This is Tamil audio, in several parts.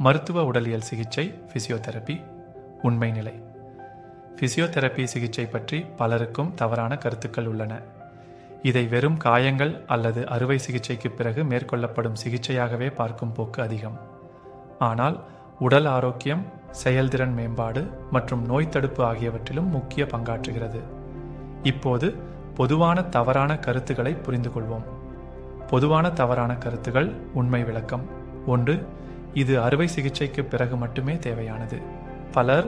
மருத்துவ உடலியல் சிகிச்சை பிசியோதெரபி. உண்மை நிலை. பிசியோதெரபி சிகிச்சை பற்றி பலருக்கும் தவறான கருத்துக்கள் உள்ளன. இதை வெறும் காயங்கள் அல்லது அறுவை சிகிச்சைக்கு பிறகு மேற்கொள்ளப்படும் சிகிச்சையாகவே பார்க்கும் போக்கு அதிகம். ஆனால் உடல் ஆரோக்கியம், செயல்திறன் மேம்பாடு மற்றும் நோய் தடுப்பு ஆகியவற்றிலும் முக்கிய பங்காற்றுகிறது. இப்போது பொதுவான தவறான கருத்துக்களை புரிந்து கொள்வோம். பொதுவான தவறான கருத்துகள். உண்மை விளக்கம். 1. இது அறுவை சிகிச்சைக்கு பிறகு மட்டுமே தேவையானது. பலர்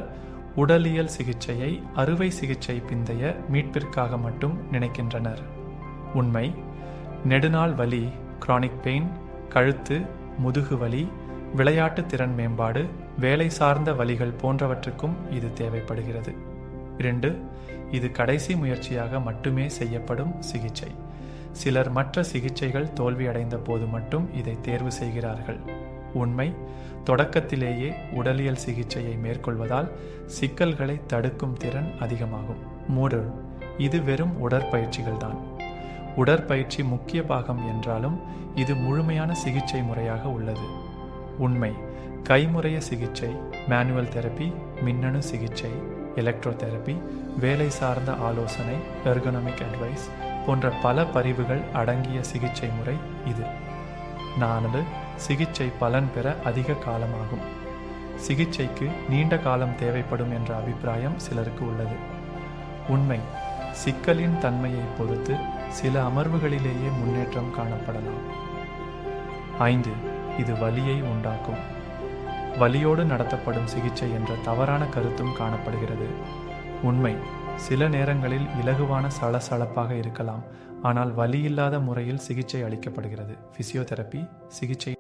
உடலியல் சிகிச்சையை அறுவை சிகிச்சை பிந்தைய மீட்பிற்காக மட்டும் நினைக்கின்றனர். உண்மை. நெடுநாள் வலி, கிரானிக் பெயின், கழுத்து, முதுகு வலி, விளையாட்டு திறன் மேம்பாடு, வேலை சார்ந்த வலிகள் போன்றவற்றுக்கும் இது தேவைப்படுகிறது. 2. இது கடைசி முயற்சியாக மட்டுமே செய்யப்படும் சிகிச்சை. சிலர் மற்ற சிகிச்சைகள் தோல்வியடைந்த போது மட்டும் இதை தேர்வு செய்கிறார்கள். உண்மை. தொடக்கத்திலேயே உடலியல் சிகிச்சையை மேற்கொள்வதால் சிக்கல்களை தடுக்கும் திறன் அதிகமாகும். 3. இது வெறும் உடற்பயிற்சிகள்தான். உடற்பயிற்சி முக்கிய பாகம் என்றாலும் இது முழுமையான சிகிச்சை முறையாக உள்ளது. உண்மை. கைமுறைய சிகிச்சை, மேனுவல் தெரப்பி, மின்னணு சிகிச்சை, எலக்ட்ரோதெரப்பி, வேலை சார்ந்த ஆலோசனை, எர்கனாமிக் அட்வைஸ் போன்ற பல பிரிவுகள் அடங்கிய சிகிச்சை முறை இது. 4. சிகிச்சை பலன் பெற அதிக காலமாகும். சிகிச்சைக்கு நீண்ட காலம் தேவைப்படும் என்ற அபிப்பிராயம் சிலருக்கு உள்ளது. உண்மை. சிக்கலின் தன்மையை பொறுத்து சில அமர்வுகளிலேயே முன்னேற்றம் காணப்படலாம். 5. இது வலியை உண்டாக்கும். வலியோடு நடத்தப்படும் சிகிச்சை என்ற தவறான கருத்தும் காணப்படுகிறது. உண்மை. சில நேரங்களில் இலகுவான சலசலப்பாக இருக்கலாம், ஆனால் வலியில்லாத முறையில் சிகிச்சை அளிக்கப்படுகிறது. பிசியோதெரபி சிகிச்சையின்